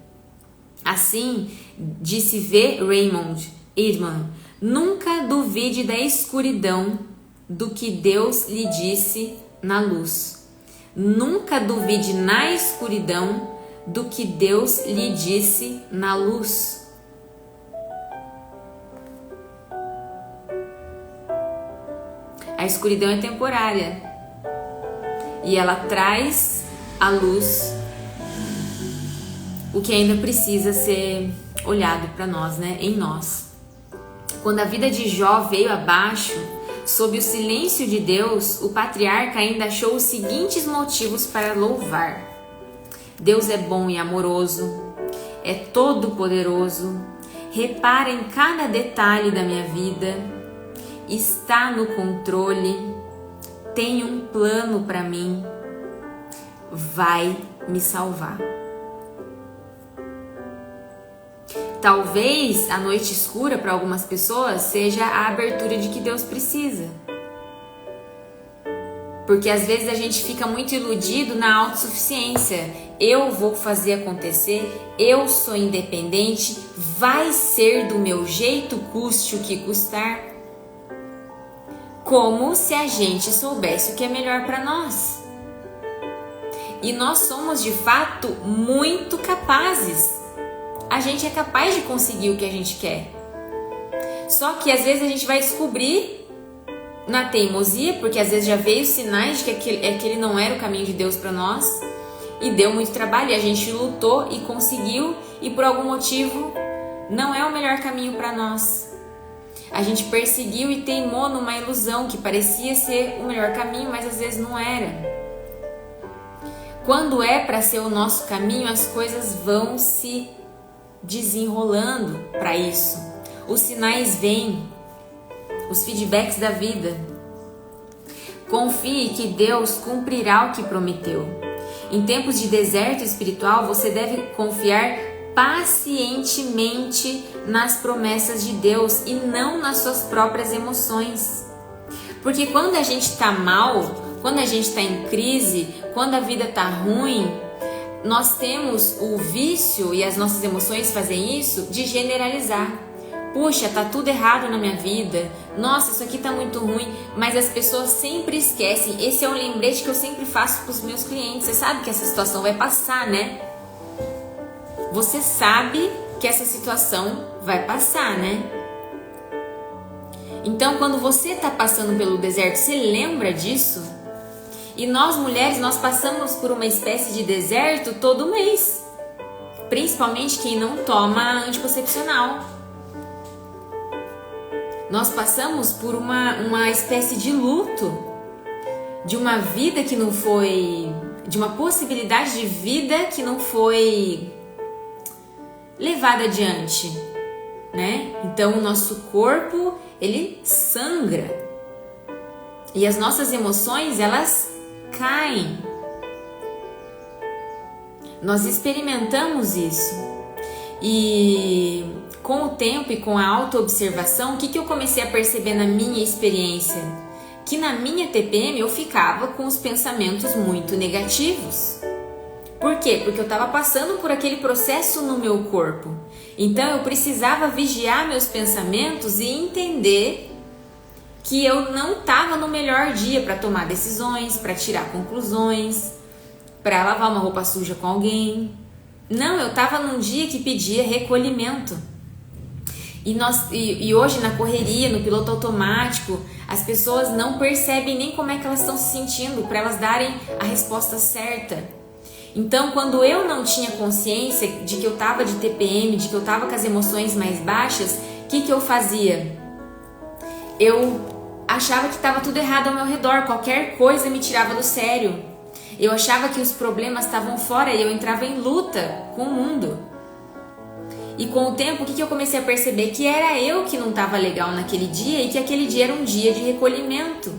Assim, disse V. Raymond Edman, nunca duvide da escuridão do que Deus lhe disse na luz. Nunca duvide na escuridão do que Deus lhe disse na luz. A escuridão é temporária e ela traz à luz o que ainda precisa ser olhado para nós, né? Em nós. Quando a vida de Jó veio abaixo, sob o silêncio de Deus, o patriarca ainda achou os seguintes motivos para louvar: Deus é bom e amoroso, é todo-poderoso, repara em cada detalhe da minha vida, está no controle, tem um plano para mim, vai me salvar. Talvez a noite escura para algumas pessoas seja a abertura de que Deus precisa. Porque às vezes a gente fica muito iludido na autossuficiência. Eu vou fazer acontecer, eu sou independente, vai ser do meu jeito, custe o que custar. Como se a gente soubesse o que é melhor para nós. E nós somos de fato muito capazes. A gente é capaz de conseguir o que a gente quer. Só que às vezes a gente vai descobrir na teimosia, porque às vezes já veio sinais de que aquele não era o caminho de Deus para nós, e deu muito trabalho, e a gente lutou e conseguiu, e por algum motivo não é o melhor caminho para nós. A gente perseguiu e teimou numa ilusão que parecia ser o melhor caminho, mas às vezes não era. Quando é para ser o nosso caminho, as coisas vão se desenrolando para isso. Os sinais vêm, os feedbacks da vida. Confie que Deus cumprirá o que prometeu. Em tempos de deserto espiritual, você deve confiar pacientemente nas promessas de Deus e não nas suas próprias emoções. Porque quando a gente está mal, quando a gente está em crise, quando a vida está ruim, nós temos o vício, e as nossas emoções fazem isso, de generalizar. Puxa, tá tudo errado na minha vida. Nossa, isso aqui tá muito ruim. Mas as pessoas sempre esquecem. Esse é um lembrete que eu sempre faço para os meus clientes. Você sabe que essa situação vai passar, né? Você sabe que essa situação vai passar, né? Então, quando você tá passando pelo deserto, você lembra disso? E nós mulheres, nós passamos por uma espécie de deserto todo mês. Principalmente quem não toma anticoncepcional. Nós passamos por uma espécie de luto, de uma vida que não foi, de uma possibilidade de vida que não foi levada adiante, né? Então o nosso corpo, ele sangra. E as nossas emoções, elas caem. Nós experimentamos isso. E com o tempo e com a autoobservação, o que eu comecei a perceber na minha experiência? Que na minha TPM eu ficava com os pensamentos muito negativos. Por quê? Porque eu estava passando por aquele processo no meu corpo. Então eu precisava vigiar meus pensamentos e entender que eu não estava no melhor dia para tomar decisões, para tirar conclusões, para lavar uma roupa suja com alguém. Não, eu estava num dia que pedia recolhimento. E hoje na correria, no piloto automático, as pessoas não percebem nem como é que elas estão se sentindo para elas darem a resposta certa. Então, quando eu não tinha consciência de que eu estava de TPM, de que eu estava com as emoções mais baixas, o que eu fazia? Eu achava que estava tudo errado ao meu redor, qualquer coisa me tirava do sério. Eu achava que os problemas estavam fora e eu entrava em luta com o mundo. E com o tempo, o que eu comecei a perceber? Que era eu que não estava legal naquele dia e que aquele dia era um dia de recolhimento.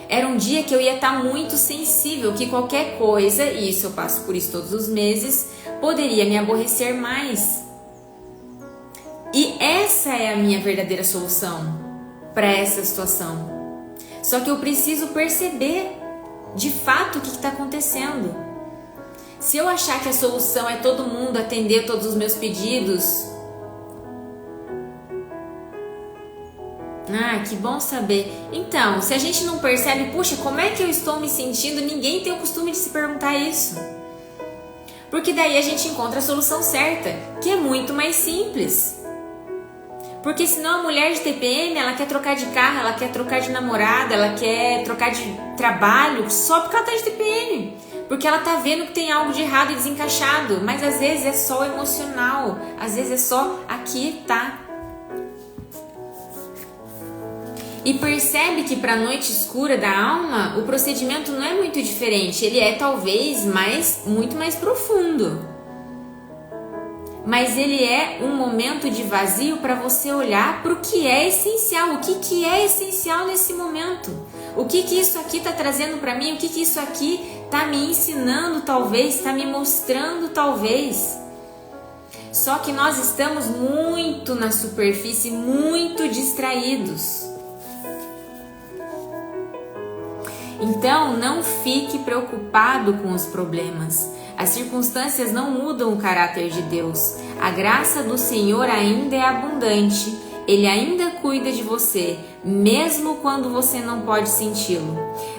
Era um dia que eu ia estar muito sensível, que qualquer coisa, e isso eu passo por isso todos os meses, poderia me aborrecer mais. E essa é a minha verdadeira solução para essa situação. Só que eu preciso perceber de fato o que está acontecendo. Se eu achar que a solução é todo mundo atender todos os meus pedidos, que bom saber. Então, se a gente não percebe, puxa, como é que eu estou me sentindo? Ninguém tem o costume de se perguntar isso. Porque daí a gente encontra a solução certa, que é muito mais simples. Porque senão a mulher de TPM, ela quer trocar de carro, ela quer trocar de namorada, ela quer trocar de trabalho só porque ela tá de TPM. Porque ela tá vendo que tem algo de errado e desencaixado. Mas às vezes é só emocional, às vezes é só aquietar. E percebe que para a noite escura da alma, o procedimento não é muito diferente. Ele é talvez muito mais profundo. Mas ele é um momento de vazio para você olhar para o que é essencial. O que é essencial nesse momento? O que isso aqui está trazendo para mim? O que isso aqui está me ensinando talvez? Está me mostrando talvez? Só que nós estamos muito na superfície, muito distraídos. Então, não fique preocupado com os problemas. As circunstâncias não mudam o caráter de Deus. A graça do Senhor ainda é abundante. Ele ainda cuida de você, mesmo quando você não pode senti-lo.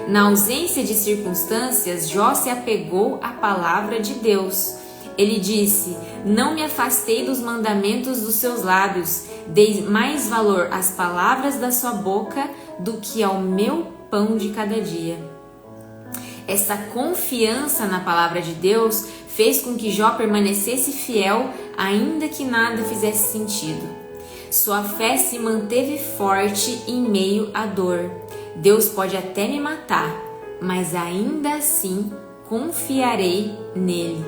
Na ausência de circunstâncias, Jó se apegou à palavra de Deus. Ele disse: não me afastei dos mandamentos dos seus lábios, dei mais valor às palavras da sua boca do que ao meu pão de cada dia. Essa confiança na palavra de Deus fez com que Jó permanecesse fiel, ainda que nada fizesse sentido. Sua fé se manteve forte em meio à dor. Deus pode até me matar, mas ainda assim confiarei nele.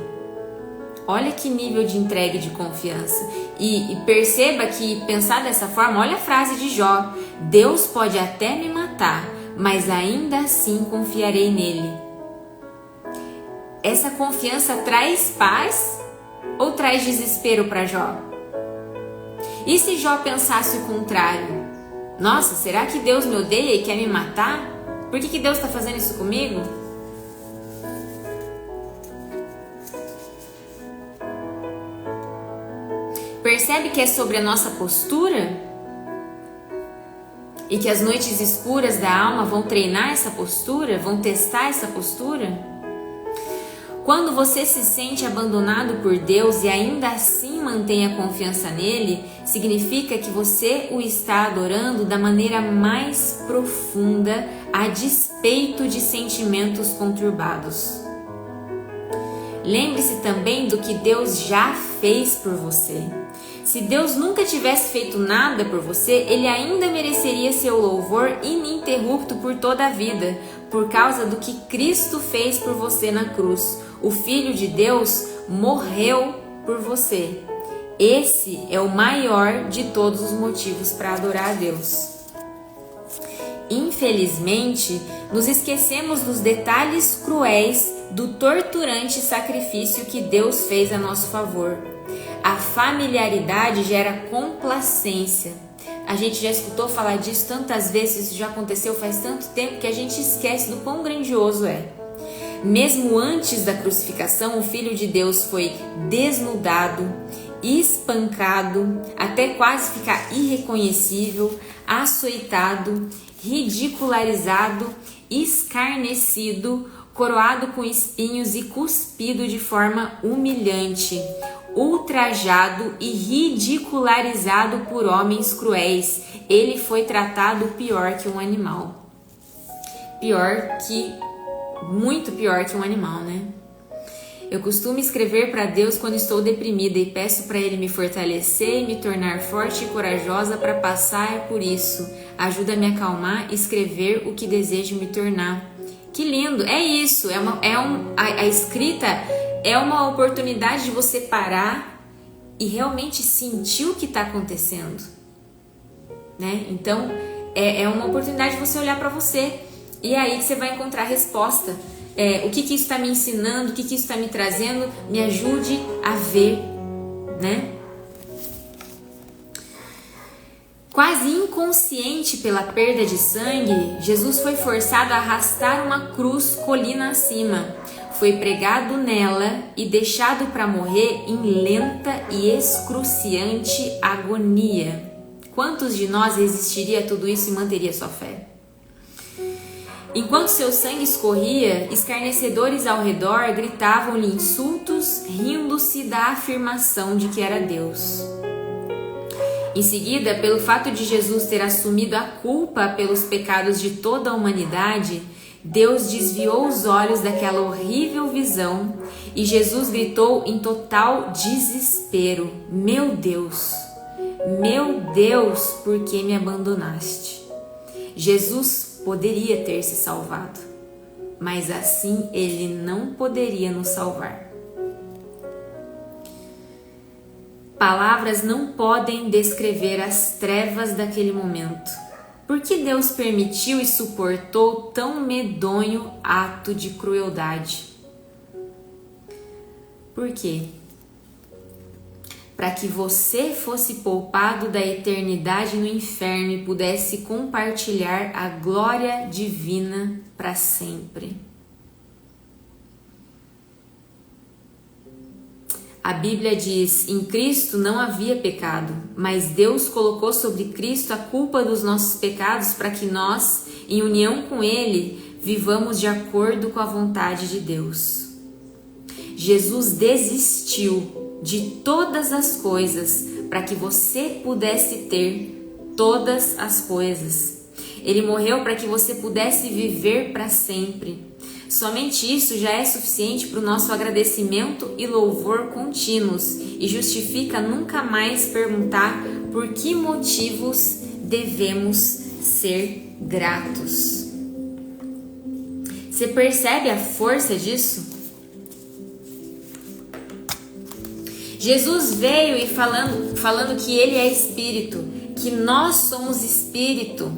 Olha que nível de entrega e de confiança. E perceba que pensar dessa forma, olha a frase de Jó: Deus pode até me matar, mas ainda assim confiarei nele. Essa confiança traz paz ou traz desespero para Jó? E se Jó pensasse o contrário? Nossa, será que Deus me odeia e quer me matar? Por que Deus está fazendo isso comigo? Percebe que é sobre a nossa postura? E que as noites escuras da alma vão treinar essa postura? Vão testar essa postura? Quando você se sente abandonado por Deus e ainda assim mantém a confiança nele, significa que você o está adorando da maneira mais profunda, a despeito de sentimentos conturbados. Lembre-se também do que Deus já fez por você. Se Deus nunca tivesse feito nada por você, Ele ainda mereceria seu louvor ininterrupto por toda a vida, por causa do que Cristo fez por você na cruz. O Filho de Deus morreu por você. Esse é o maior de todos os motivos para adorar a Deus. Infelizmente, nos esquecemos dos detalhes cruéis do torturante sacrifício que Deus fez a nosso favor. A familiaridade gera complacência. A gente já escutou falar disso tantas vezes, isso já aconteceu faz tanto tempo que a gente esquece do quão grandioso é. Mesmo antes da crucificação, o Filho de Deus foi desnudado, espancado, até quase ficar irreconhecível, açoitado, ridicularizado, escarnecido, coroado com espinhos e cuspido de forma humilhante, ultrajado e ridicularizado por homens cruéis. Ele foi tratado pior que um animal. Muito pior que um animal, né? Eu costumo escrever para Deus quando estou deprimida e peço para Ele me fortalecer e me tornar forte e corajosa para passar por isso. Ajuda a me acalmar e escrever o que desejo me tornar. Que lindo! É isso! A escrita é uma oportunidade de você parar e realmente sentir o que está acontecendo, né? Então, é uma oportunidade de você olhar para você. E é aí que você vai encontrar a resposta. O que isso está me ensinando, o que isso está me trazendo, me ajude a ver, né? Quase inconsciente pela perda de sangue, Jesus foi forçado a arrastar uma cruz colina acima. Foi pregado nela e deixado para morrer em lenta e excruciante agonia. Quantos de nós resistiria a tudo isso e manteria sua fé? Enquanto seu sangue escorria, escarnecedores ao redor gritavam-lhe insultos, rindo-se da afirmação de que era Deus. Em seguida, pelo fato de Jesus ter assumido a culpa pelos pecados de toda a humanidade, Deus desviou os olhos daquela horrível visão e Jesus gritou em total desespero: meu Deus, por que me abandonaste? Jesus poderia ter se salvado, mas assim Ele não poderia nos salvar. Palavras não podem descrever as trevas daquele momento. Por que Deus permitiu e suportou tão medonho ato de crueldade? Por quê? para que você fosse poupado da eternidade no inferno e pudesse compartilhar a glória divina para sempre. A Bíblia diz: em Cristo não havia pecado, mas Deus colocou sobre Cristo a culpa dos nossos pecados para que nós, em união com Ele, vivamos de acordo com a vontade de Deus. Jesus desistiu de todas as coisas para que você pudesse ter todas as coisas. Ele morreu para que você pudesse viver para sempre. Somente isso já é suficiente para o nosso agradecimento e louvor contínuos e justifica nunca mais perguntar por que motivos devemos ser gratos. Você percebe a força disso? Jesus veio e falando que Ele é Espírito, que nós somos Espírito,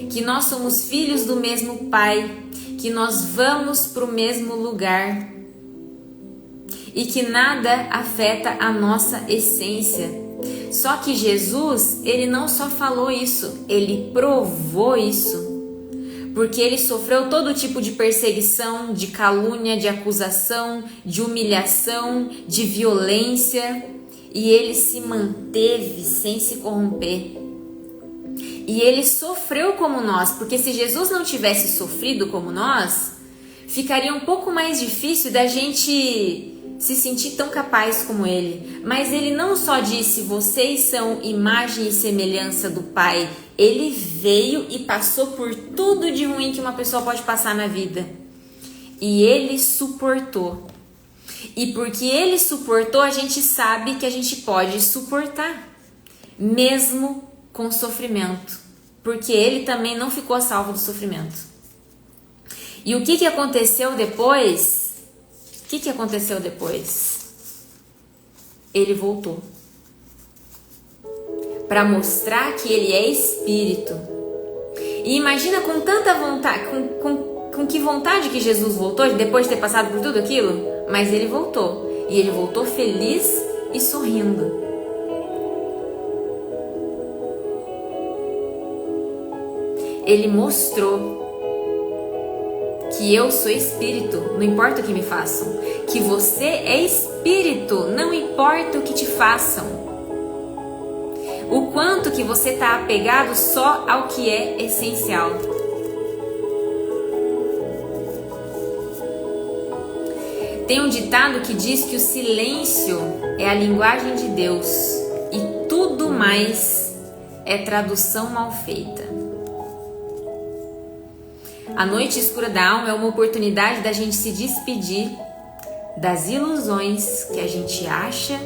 que nós somos filhos do mesmo Pai, que nós vamos para o mesmo lugar e que nada afeta a nossa essência. Só que Jesus, Ele não só falou isso, Ele provou isso. Porque Ele sofreu todo tipo de perseguição, de calúnia, de acusação, de humilhação, de violência, e Ele se manteve sem se corromper. E Ele sofreu como nós, porque se Jesus não tivesse sofrido como nós, ficaria um pouco mais difícil da gente se sentir tão capaz como Ele. Mas Ele não só disse: vocês são imagem e semelhança do Pai. Ele veio e passou por tudo de ruim que uma pessoa pode passar na vida. E Ele suportou. E porque Ele suportou, a gente sabe que a gente pode suportar, mesmo com sofrimento. Porque Ele também não ficou a salvo do sofrimento. E o que aconteceu depois? O que aconteceu depois? Ele voltou. Para mostrar que Ele é Espírito. E imagina com tanta vontade, com que vontade que Jesus voltou, depois de ter passado por tudo aquilo, mas Ele voltou. E Ele voltou feliz e sorrindo. Ele mostrou que eu sou Espírito, não importa o que me façam. Que você é Espírito, não importa o que te façam. O quanto que você está apegado só ao que é essencial. Tem um ditado que diz que o silêncio é a linguagem de Deus e tudo mais é tradução mal feita. A noite escura da alma é uma oportunidade da gente se despedir das ilusões que a gente acha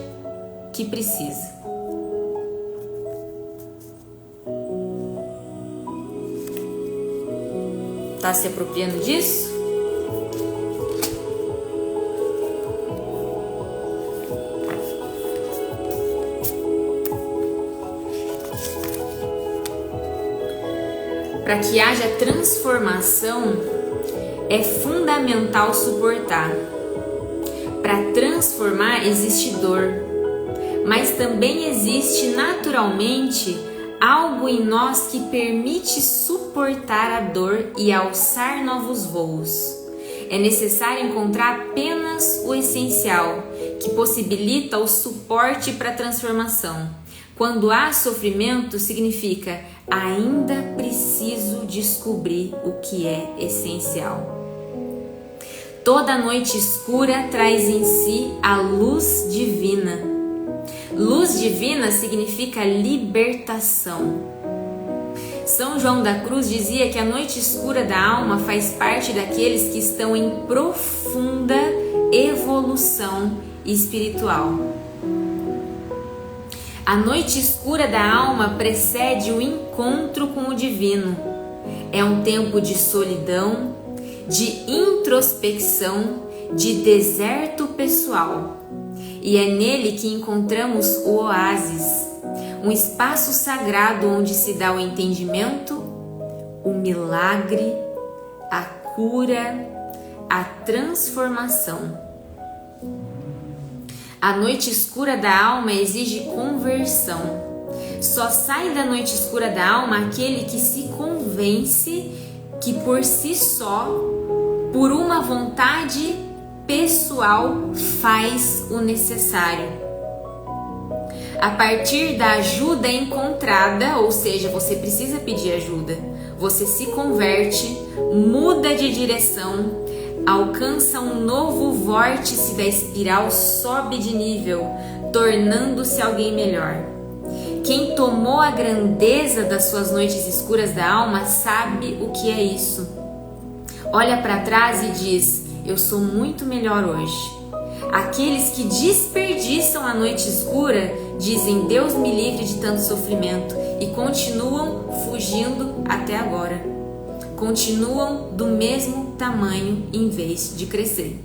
que precisa. Tá se apropriando disso? Para que haja transformação, é fundamental suportar. Para transformar existe dor, mas também existe naturalmente algo em nós que permite suportar a dor e alçar novos voos. É necessário encontrar apenas o essencial, que possibilita o suporte para a transformação. Quando há sofrimento, significa ainda preciso descobrir o que é essencial. Toda noite escura traz em si a luz divina. Luz divina significa libertação. São João da Cruz dizia que a noite escura da alma faz parte daqueles que estão em profunda evolução espiritual. A noite escura da alma precede o encontro com o divino. É um tempo de solidão, de introspecção, de deserto pessoal. E é nele que encontramos o oásis, um espaço sagrado onde se dá o entendimento, o milagre, a cura, a transformação. A noite escura da alma exige conversão. Só sai da noite escura da alma aquele que se convence que por si só, por uma vontade pessoal, faz o necessário. A partir da ajuda encontrada, ou seja, você precisa pedir ajuda, você se converte, muda de direção, alcança um novo vórtice da espiral, sobe de nível, tornando-se alguém melhor. Quem tomou a grandeza das suas noites escuras da alma sabe o que é isso. Olha para trás e diz: eu sou muito melhor hoje. Aqueles que desperdiçam a noite escura dizem: Deus me livre de tanto sofrimento, e continuam fugindo até agora. Continuam do mesmo tamanho em vez de crescer.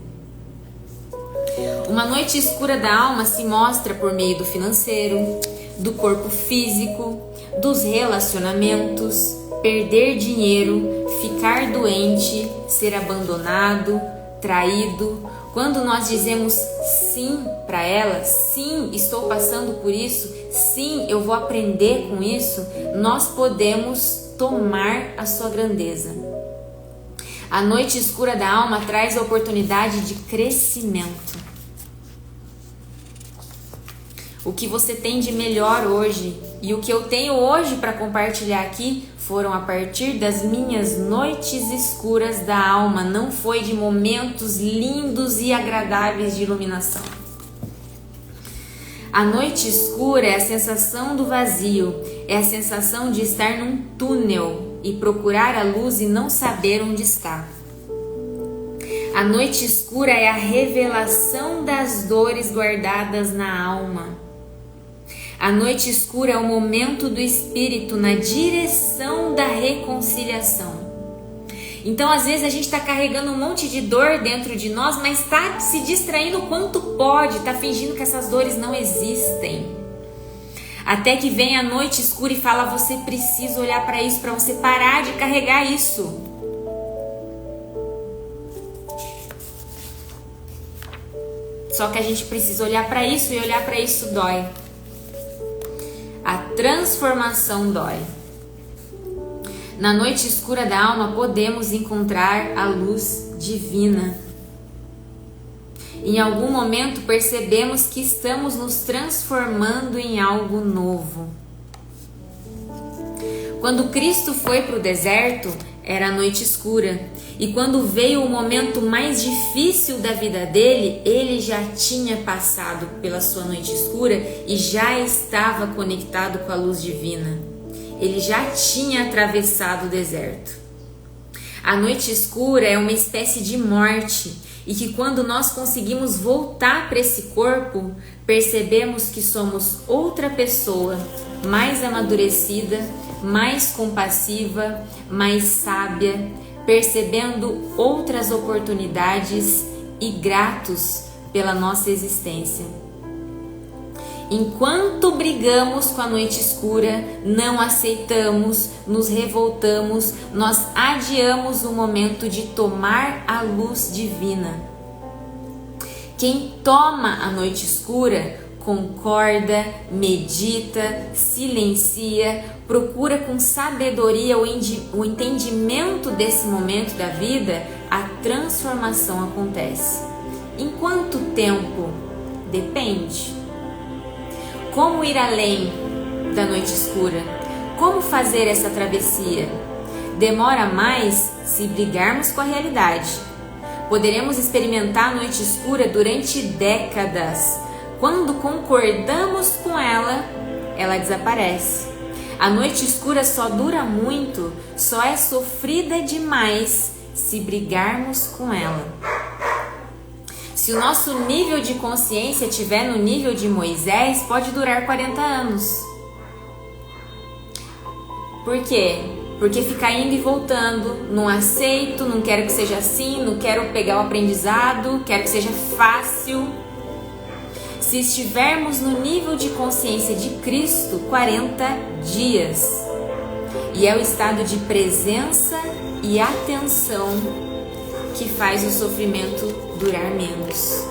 Uma noite escura da alma se mostra por meio do financeiro, do corpo físico, dos relacionamentos, perder dinheiro, ficar doente, ser abandonado, traído. Quando nós dizemos sim para ela, sim, estou passando por isso, sim, eu vou aprender com isso, nós podemos tomar a sua grandeza. A noite escura da alma traz a oportunidade de crescimento. O que você tem de melhor hoje e o que eu tenho hoje para compartilhar aqui foram a partir das minhas noites escuras da alma, não foi de momentos lindos e agradáveis de iluminação. A noite escura é a sensação do vazio, é a sensação de estar num túnel e procurar a luz e não saber onde está. A noite escura é a revelação das dores guardadas na alma. A noite escura é o momento do espírito na direção da reconciliação. Então, às vezes, a gente está carregando um monte de dor dentro de nós, mas está se distraindo o quanto pode, está fingindo que essas dores não existem. Até que vem a noite escura e fala: você precisa olhar para isso, para você parar de carregar isso. Só que a gente precisa olhar para isso, e olhar para isso dói. A transformação dói. Na noite escura da alma podemos encontrar a luz divina. Em algum momento percebemos que estamos nos transformando em algo novo. Quando Cristo foi para o deserto, era a noite escura. E quando veio o momento mais difícil da vida dele, ele já tinha passado pela sua noite escura e já estava conectado com a luz divina. Ele já tinha atravessado o deserto. A noite escura é uma espécie de morte e que quando nós conseguimos voltar para esse corpo, percebemos que somos outra pessoa, mais amadurecida, mais compassiva, mais sábia, percebendo outras oportunidades e gratos pela nossa existência. Enquanto brigamos com a noite escura, não aceitamos, nos revoltamos, nós adiamos o momento de tomar a luz divina. Quem toma a noite escura concorda, medita, silencia, procura com sabedoria o entendimento desse momento da vida, a transformação acontece. Em quanto tempo? Depende. Como ir além da noite escura? Como fazer essa travessia? Demora mais se brigarmos com a realidade. Poderemos experimentar a noite escura durante décadas. Quando concordamos com ela, ela desaparece. A noite escura só dura muito, só é sofrida demais se brigarmos com ela. Se o nosso nível de consciência estiver no nível de Moisés, pode durar 40 anos. Por quê? Porque ficar indo e voltando, não aceito, não quero que seja assim, não quero pegar o aprendizado, quero que seja fácil. Se estivermos no nível de consciência de Cristo, 40 dias. E é o estado de presença e atenção que faz o sofrimento durar menos.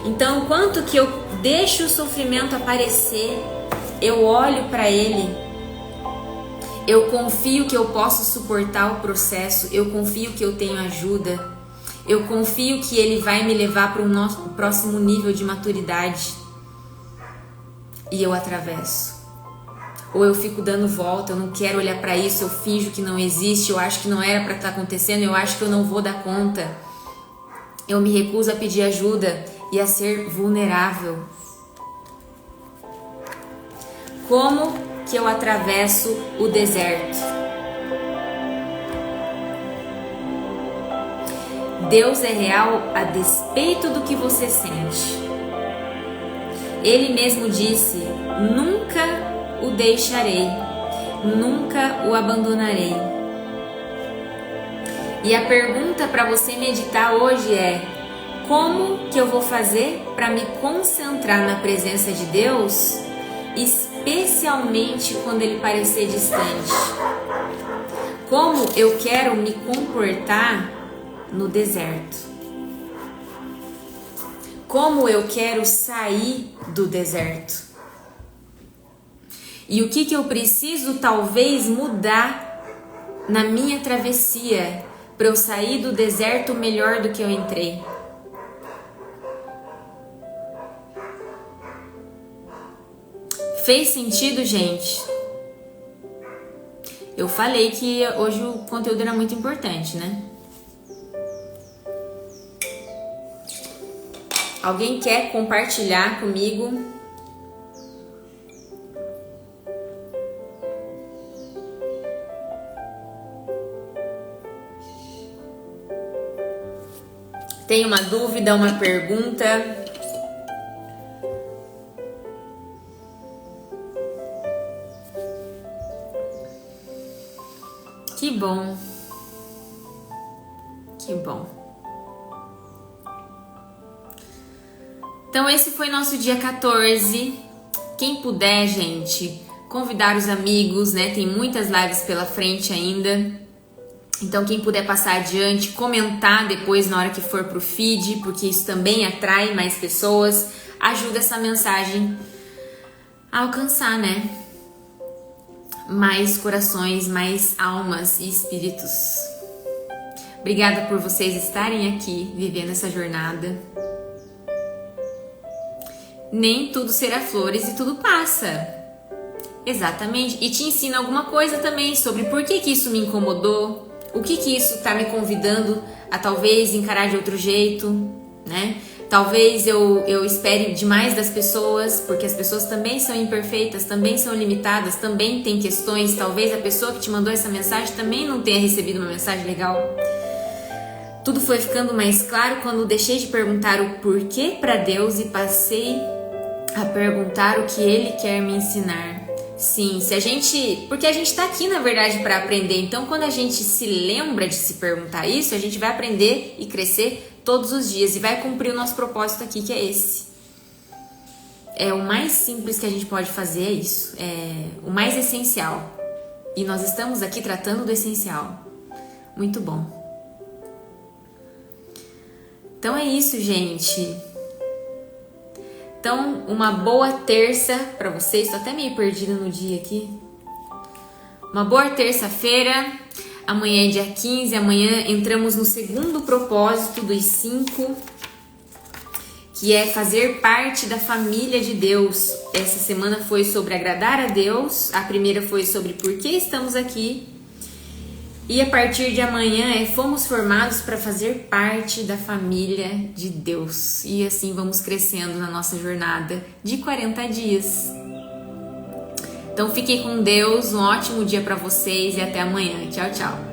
Então, quanto que eu deixo o sofrimento aparecer, eu olho para ele, eu confio que eu posso suportar o processo, eu confio que eu tenho ajuda, eu confio que ele vai me levar para o próximo nível de maturidade e eu atravesso. Ou eu fico dando volta, eu não quero olhar para isso, eu finjo que não existe, eu acho que não era para estar acontecendo, eu acho que eu não vou dar conta. Eu me recuso a pedir ajuda e a ser vulnerável. Como que eu atravesso o deserto? Deus é real a despeito do que você sente. Ele mesmo disse: nunca o deixarei, nunca o abandonarei. E a pergunta para você meditar hoje é: como que eu vou fazer para me concentrar na presença de Deus, especialmente quando ele parecer distante? Como eu quero me comportar no deserto? Como eu quero sair do deserto? E o que eu preciso talvez mudar na minha travessia para eu sair do deserto melhor do que eu entrei? Fez sentido, gente? Eu falei que hoje o conteúdo era muito importante, né? Alguém quer compartilhar comigo? Tem uma dúvida, uma pergunta? Que bom. Que bom. Então esse foi nosso dia 14. Quem puder, gente, convidar os amigos, né? Tem muitas lives pela frente ainda. Então quem puder passar adiante, comentar depois na hora que for pro feed, porque isso também atrai mais pessoas, ajuda essa mensagem a alcançar, né? Mais corações, mais almas e espíritos. Obrigada por vocês estarem aqui, vivendo essa jornada. Nem tudo será flores e tudo passa. Exatamente. E te ensina alguma coisa também sobre por que isso me incomodou. O que isso está me convidando a talvez encarar de outro jeito, né? Talvez eu espere demais das pessoas, porque as pessoas também são imperfeitas, também são limitadas, também têm questões. Talvez a pessoa que te mandou essa mensagem também não tenha recebido uma mensagem legal. Tudo foi ficando mais claro quando deixei de perguntar o porquê para Deus e passei a perguntar o que Ele quer me ensinar. Sim, porque a gente tá aqui na verdade para aprender, então quando a gente se lembra de se perguntar isso, a gente vai aprender e crescer todos os dias e vai cumprir o nosso propósito aqui, que é esse. É o mais simples que a gente pode fazer, é isso, é o mais essencial, e nós estamos aqui tratando do essencial. Muito bom. Então é isso, gente. Então, uma boa terça para vocês. Tô até meio perdida no dia aqui. Uma boa terça-feira. Amanhã é dia 15. Amanhã entramos no segundo propósito dos 5, que é fazer parte da família de Deus. Essa semana foi sobre agradar a Deus. A primeira foi sobre por que estamos aqui. E a partir de amanhã fomos formados para fazer parte da família de Deus. E assim vamos crescendo na nossa jornada de 40 dias. Então fiquem com Deus, um ótimo dia para vocês e até amanhã. Tchau, tchau.